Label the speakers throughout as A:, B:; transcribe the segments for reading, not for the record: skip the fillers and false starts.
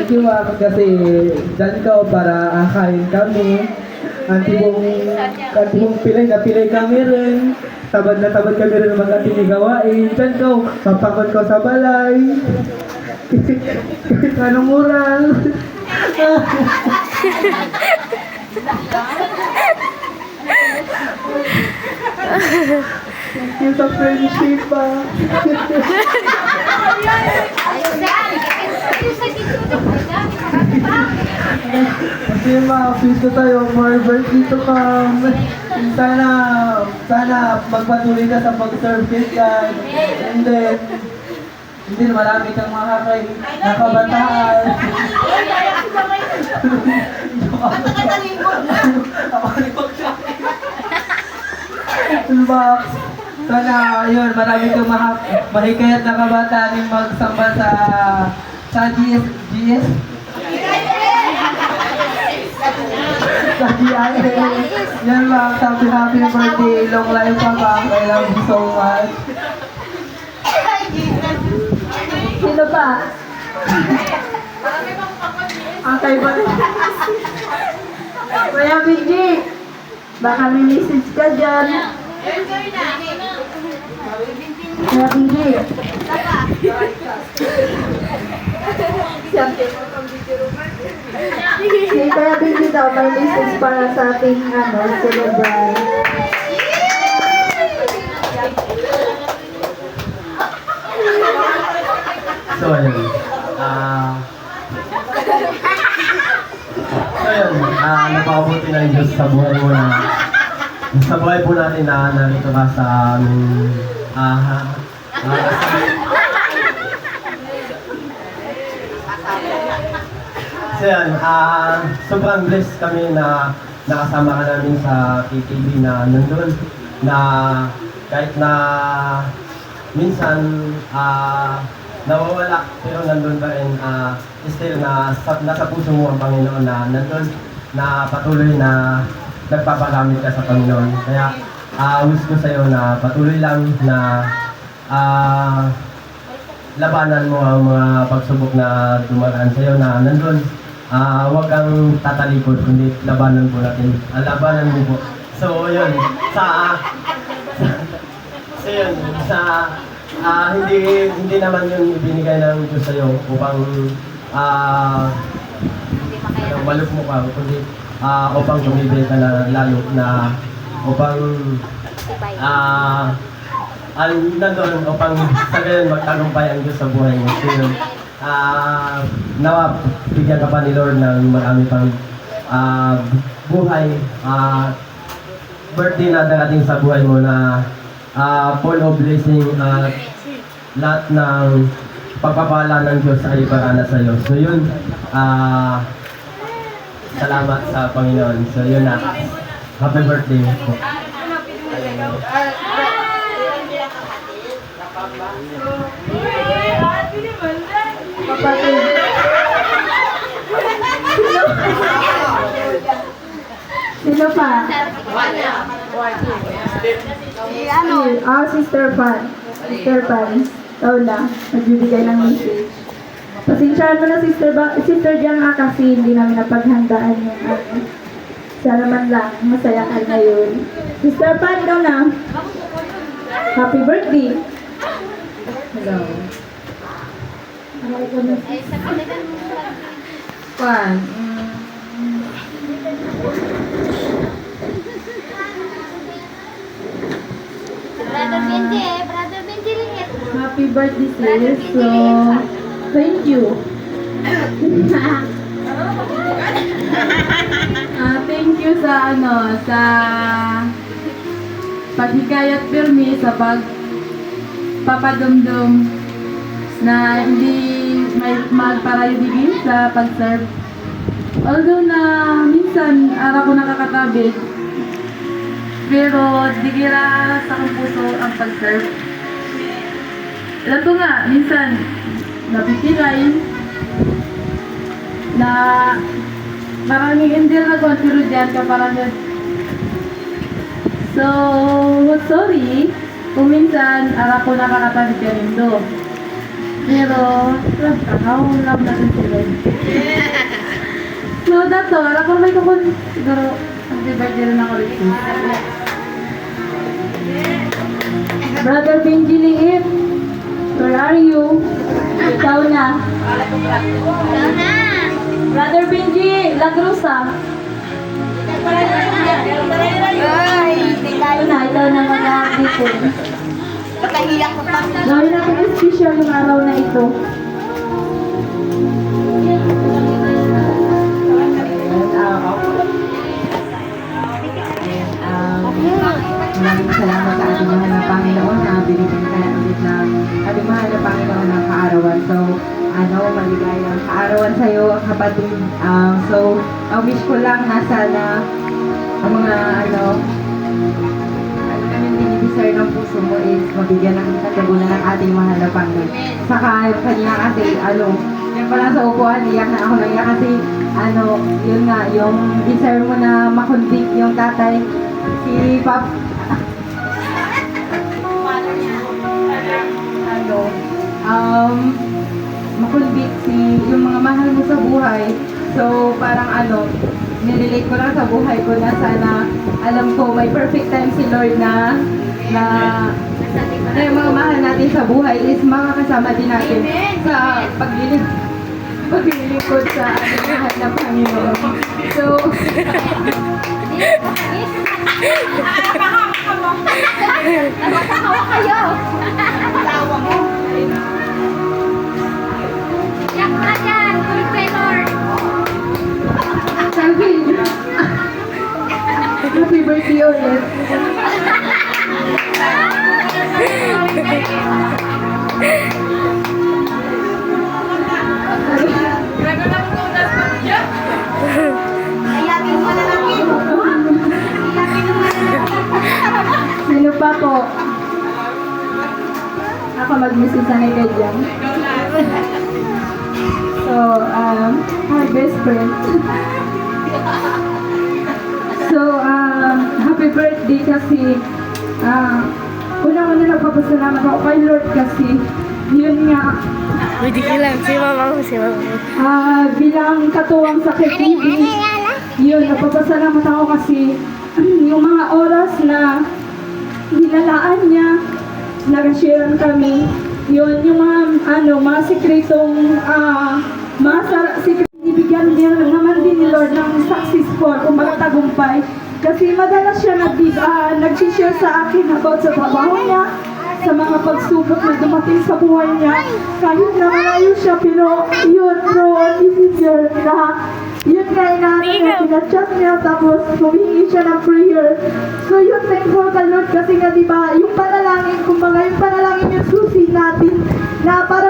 A: thank you kasi dyan ka para akain kami. Antibong pilay na pilay kami rin. Tabad na tabad kami rin naman ating gawain. Dyan ka, papakot ko sa balay. Kahit anong oras. Thank you sa friendship pa. Kasi ma-feel ko tayo, more birthday to come. Sana magpatuloy ka sa pag-serve ka. And then, hindi marami kang nakabataan. Box. Sana, yun, marami kang mahikayat na kabataan yung magsamba sa GS? Sa GIS. Yan lang, happy birthday, long life pa ba? I love you so much. Sino pa? Ang kaiba. Kuya Benji, baka may message ka dyan. Kuya Benji. Si Kuya Benji daw, may message para sa ating celebrate.
B: So, ayun. Napabuti ng Diyos sa buhay mo sa buhay po natin na narito ka sa aming so yan, sobrang blessed kami na nakasama ka namin sa KTV na nandun na kahit na minsan nawawala pero nandun pa rin still nasa puso mo ang Panginoon na nandun na patuloy na nagpapagamit ka sa Panginoon. Kaya wish ko sa iyo na patuloy lang na labanan mo ang mga pagsubok na dumaraan sa iyo na nandun. Huwag kang tatalikod kundi labanan po natin. Labanan mo po. So yun, hindi naman yun ibinigay ng Diyos sa iyo upang maluk mo ka, kundi upang tumibay ka na lalo na upang nandun upang sa gayon magtagumpay ang Diyos sa buhay mo. So yun, nawa bigyan ka pa ni Lord ng marami pang buhay, birthday na darating sa buhay mo na full of blessing at lahat ng pagpapala ng Diyos ay para sa iyo. So yun, salamat sa Panginoon. So yun na, happy birthday po.
A: Sino pa? Sister Pan. Sister Pan. Ikaw na. Nagbibigay ng message. Pasensyahan mo na, Sister Diang kasi hindi namin napaghandaan yung sana man lang, masaya ka ngayon. Sister Pan, ikaw na. Happy birthday. Hello. Pan.
C: Brother Benji rin.
A: Happy birthday, sis. So, thank you. Thank you sa sa paghikayat pirmi sa pagpapadumdum na hindi may magparayo sa pag-serve. Although na minsan ara ko nakakatabi, pero digira sa akong puso ang pag-serve. Alam ko nga, minsan napitilay na maraming hindi na pero dyan ka parang so, sorry kung minsan ara ko nakakatabi ka rin do. Pero, love natin sila. So, that's all. Ako may kukun, siguro, happy birthday rin ako rin. Brother Benji Liip, where are you? Ikaw na. Brother Benji Lagrusa. Ikaw na mag-dito. Gawin natin special yung araw na ito.
C: Maraming salamat sa ating mahal na Panginoon na binigyan ka na ulit ng ating mahal na Panginoon ng kaarawan. So, maligayang kaarawan sa iyo, kapatid. Wish ko lang na sana ang mga namin dinidesire ng puso mo is mabigyan ng katagunan ng ating mahal na Panginoon. Saka yung kanya kasi, yung pala sa upuan, iyak na ako na iyak kasi, yun nga, yung desire mo na makonvict yung tatay, si Pap, makonvict yung mga mahal mo sa buhay. So, parang nirelate ko lang sa buhay ko na sana, alam ko, may perfect time si Lord na yung mga mahal natin sa buhay is makakasama din natin sa paglilingkod sa ating mahal na Panginoon. So,
D: Nagkakawa kayo. Tawa mo. Yak na yan. Good kay Lord.
A: Calvin, happy birthday ulit.
D: Ayapin mo na lang yun. Ayapin mo na lang.
A: Sino pa po? Ako mag-message kay Jam. So, my best friend. So, happy birthday kasi, unang-una nagpapasalamat ako kay Lord kasi, yun nga,
E: Pwede ka lang, si mama ko.
A: bilang katuwang sa KTV, yun, nagpapasalamat ako kasi, yung mga oras na nilalaan niya, nag-sharean kami, yun, yung mga sikretong, ibigyan niya naman din ni Lord ng successful, kung tagumpay. Kasi madalas siya nag-share sa akin about sa trabaho niya, sa mga pagsubok na dumating sa buhay niya. Kahit na malayo siya, pero yun bro, this is your yun nga pinachat niya, tapos humingi siya ng prayer. So yun, thankful ka Lord kasi nga diba, yung panalangin, kumbaga yung panalangin yung susi natin na para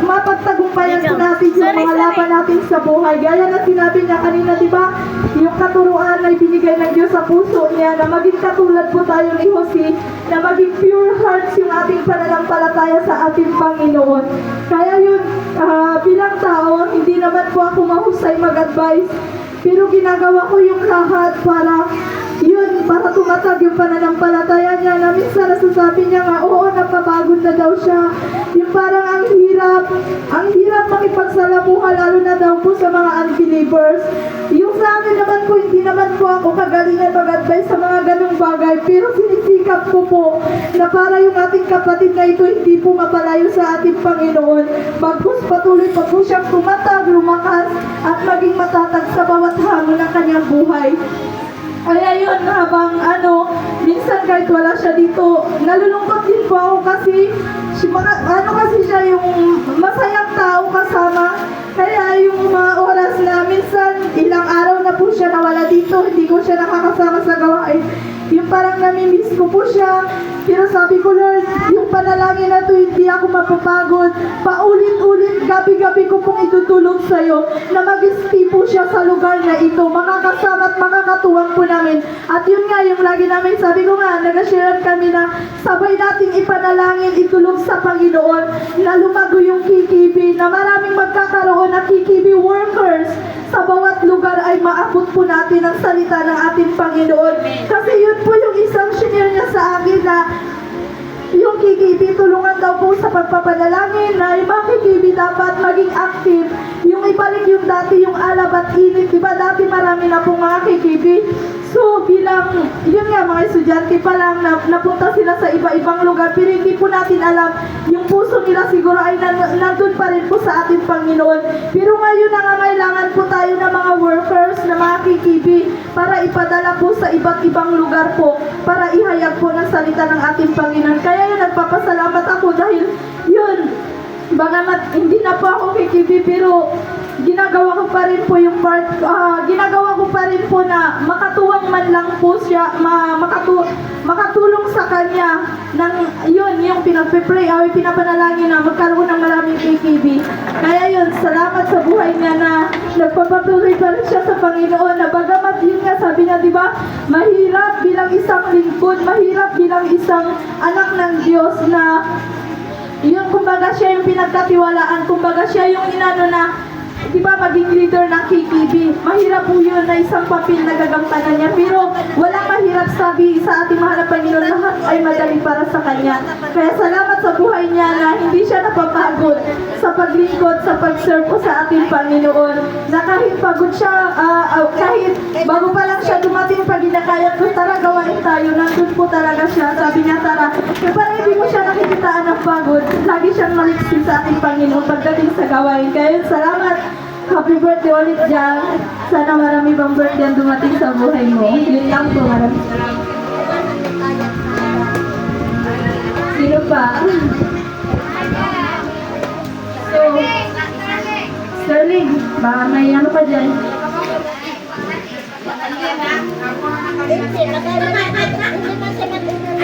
A: mapagtagumpayan po natin yung mga laban natin sa buhay. Gaya na sinabi niya kanina, diba, yung katuruan na ibinigay ng Diyos sa puso niya na maging katulad po tayo ni Jose, na maging pure hearts yung ating pananampalataya sa ating Panginoon. Kaya yun, bilang tao, hindi naman po ako mahusay mag-advise, pero ginagawa ko yung lahat para tumatag yung pananampalataya niya na minsan nasasabi niya nga, oo, napapagod na daw siya. Yung parang ang hirap makipagsalamuha lalo na daw po sa mga unbelievers. Yung sa akin naman po, hindi naman po ako kagalingan mag-advise sa mga ganong bagay, pero sinisikap ko po na para yung ating kapatid na ito hindi po mapalayo sa ating Panginoon. Bagkus patuloy pa po siyang tumatag, lumakas, at maging matatag sa bawat hamon ng kanyang buhay. Kaya yun, habang minsan kahit wala siya dito, nalulungkot din po ako kasi kasi siya yung masayang tao kasama. Kaya yung mga oras na minsan, ilang araw na po siya nawala dito, hindi ko siya nakakasama sa gawain. Yung parang namimiss ko po siya. Pero sabi ko, Lord, yung panalangin na to, hindi ako mapapagod. Paulit-ulit, gabi-gabi ko pong itutulog sa'yo na mag-stay po siya sa lugar na ito. Makakasama at makakatuwang po namin. At yun nga, yung lagi namin, sabi ko nga, nag-share kami na sabay nating ipanalangin, itulog sa Panginoon na lumago yung KKB, na maraming magkakaroon ng KKB workers sa bawat lugar ay maabot po natin ang salita ng ating Panginoon. Kasi yun po yung isang shinare niya sa akin na yung KKB, tulungan daw po sa pagpapanalangin na yung mga KKB dapat maging active. Yung ibalik yung dati, yung alab at init. Diba dati marami na pong mga KKB. So bilang, yun nga mga estudyante pa lang, napunta sila sa iba-ibang lugar. Pero hindi po natin alam, yung puso nila siguro ay nandun pa rin po sa ating Panginoon. Pero ngayon nangangailangan po tayo ng mga workers, na mga KKB, para ipadala po sa iba't ibang lugar po, para ihayag po ng salita ng ating Panginoon. Kaya yun, nagpapasalamat ako dahil yun, bagamat hindi na po ako KKB, pero ginagawa ko pa rin po yung part, ginagawa ko pa rin po na makatuwang man lang po siya, makatulong sa kanya ng yun, yung pinagpe-pray, pinapanalangin na magkaroon ng maraming KKB. Kaya yun, salamat sa buhay niya na nagpapatuloy pa rin siya sa Panginoon, na bagamat yun nga, sabi niya, di ba, mahirap bilang isang lingkod, mahirap bilang isang anak ng Diyos na yun, kumbaga siya yung pinagkatiwalaan, kumbaga siya yung inano na, di ba, maging leader ng KKB. Mahirap po yun na isang papel na gagamtanan niya. Pero walang mahirap, sabi sa ating mahal na Panginoon, lahat ay madali para sa Kanya. Kaya salamat sa buhay niya na hindi siya napapagod sa paglingkod, sa pag-serve po sa ating Panginoon. Na kahit pagod siya, kahit bago pa lang siya dumating, pag ginakayat ko, tara gawain tayo, nandun po talaga siya. Sabi niya, tara. Kaya parang hindi mo siya nakikitaan ng pagod. Lagi siyang maliksin sa ating Panginoon pagdating sa gawain. Kaya yun, salamat. Happy birthday ulit dyan. Sana marami bang birthday ang dumating sa buhay mo. Yun lang po, maraming salamat. Sino pa? So, Sterling, baka may ano pa dyan?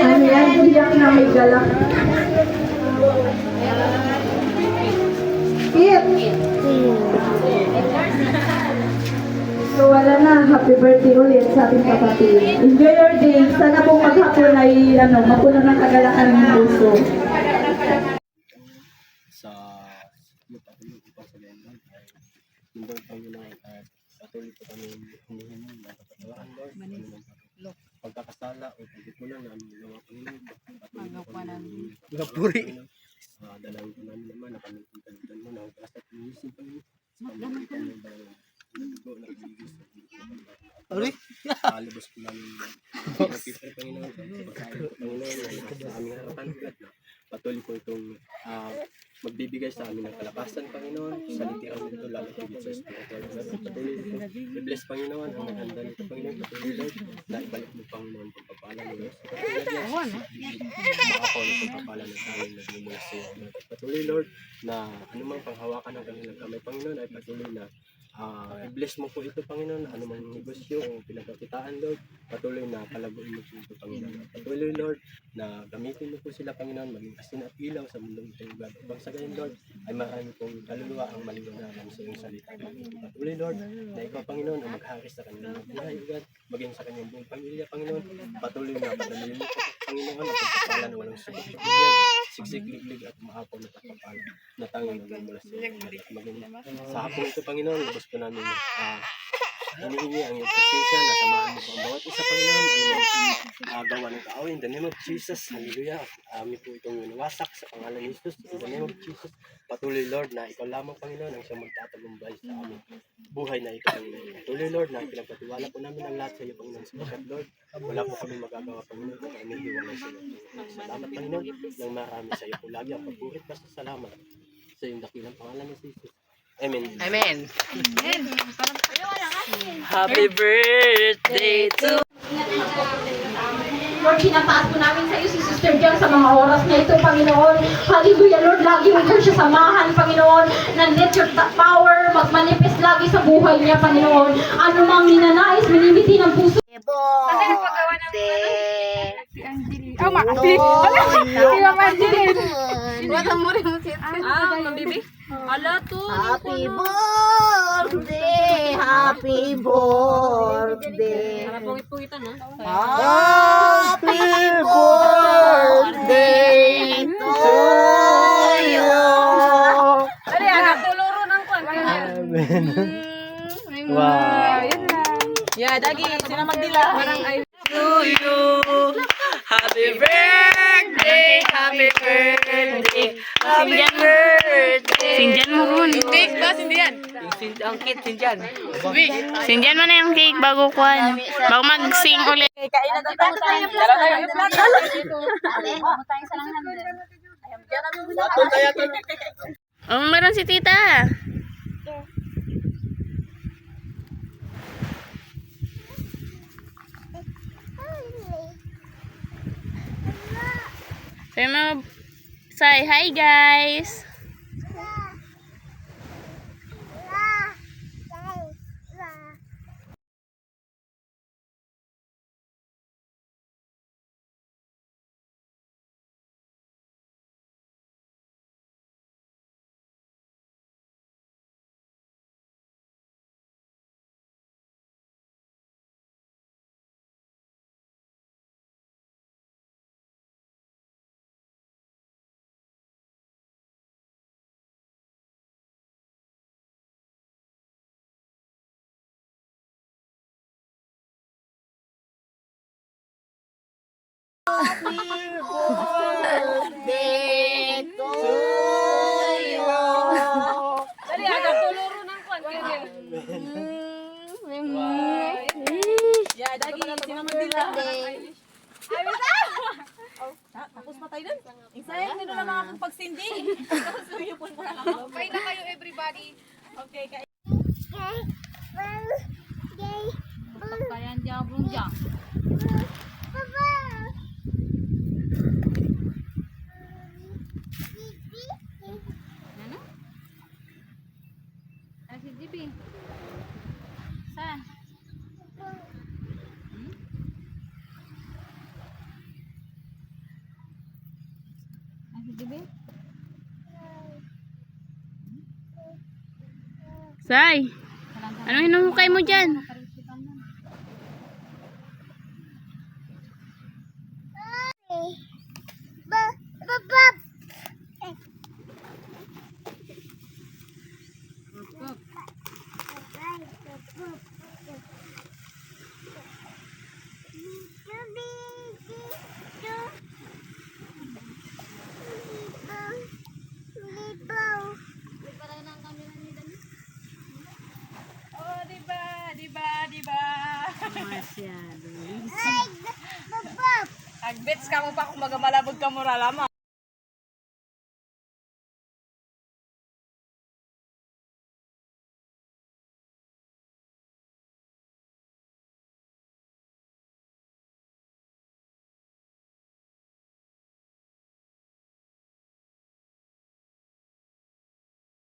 A: Ano yan? Iyak na may galak. Kit! So wala na, happy birthday ulit sa ating kapatid. Enjoy your day. Sana pong maghapon ay mapuno ng kagalakan ng puso.
B: Sa patuloy upang sa Lord ay hindi Panginoon at patuloy po kami hinihingi ng kapatawaran Lord, pagkakasala o pagkukulang na aming mga Panginoon, patuloy po kami
F: Gapuri.
B: dalawin po namin naman na kami pagkalitan mo na ang kasat ng isip Panginoon sa pamamagitan ng dugo na ibigay sa
F: Uli?
B: Alibos po namin nagpipre Panginoon, pagkain po Panginoon sa aming harapan at na patuloy po itong magbibigay sa amin ng kalakasan Panginoon, salitian nito lalo higit sa spiritual patuloy po i-bless Panginoon ang naghanda nito Panginoon, patuloy Lord na ibalik mo Panginoon pagpapala mo Diyos makakaw na pagpapala ng aming nagmumula sa iyo patuloy Lord na anumang panghawakan ng kanilang kamay Panginoon ay patuloy na i-bless mo po ito Panginoon, anumang negosyo o pinagkakitaan Lord, patuloy na palaguin mo po ito Panginoon. Patuloy Lord na gamitin mo po sila Panginoon, maging asin at ilaw sa mundong itong lugar. Upang sa gayon Lord, ay marami pong kaluluwa ang maliwanagan sa iyong salita. Patuloy Lord, na ikaw Panginoon ang magharis sa kanilang buhay agad, maging sa kanyang buong pamilya Panginoon. Patuloy na padalhin mo po Panginoon ang pagpapala na walang sugat sa bigyan, siksik-liglig at maapaw na pagpapala na tanging nagmumula sa iyo. Maging sa hapon ito Panginoon, lubos po namin hinihingi ang iyong presensya na samahan mo po ang bawat isa Panginoon ang gawa ng kaaway in the name of Jesus, hallelujah. Amin po itong nawasak sa pangalan ni Jesus in the name of Jesus. Patuloy Lord na ikaw lamang Panginoon ang siyang magtatagumpay sa aming buhay na ito Panginoon. Patuloy Lord na pinagpatiwala po namin ang lahat sa iyo Panginoon sa pagkat Lord wala po kami magagawa Panginoon kung kami hiwalay sa iyo. Salamat Panginoon ng marami sa iyo po lagi ang papurit basta salamat sa iyong dakilang pangalan ni Jesus. Amen.
F: Amen. Happy birthday to
A: Lord, pinataas po namin sa iyo si Sister Jan sa mga oras na ito, Panginoon. Hallelujah, Lord, lagi mo po siya samahan, Panginoon, na let your power magmanifest lagi sa buhay niya, Panginoon. Ano mang ninanais, minimiti ng puso.
D: Happy birthday! Happy birthday! Happy birthday to you!
F: Wow.
C: Yeah, Dagi, sino magdila?
F: To you. Happy birthday. birthday. Happy birthday.
E: Sindihan mo ron.
F: Cake ba? Sindihan. Ang kit, sindihan.
E: Sindihan mo na yung cake bago kuhan. Bago mag-sing ulit. Oh, meron si tita. Say hi guys.
D: Tapos matay dun. Isayang nino na mga akong pagsindi. Tapos suyupon mo na lang. Okay na kayo everybody. Okay, kayo. Pagkayan diabong dyan. Ano? Ano si GB? Saan?
E: Say, anong hinuhukay mo dyan?
D: Oh, diba?
E: Masyado.
D: Agbets ka mo pa kung magamalabog ka mo ralama.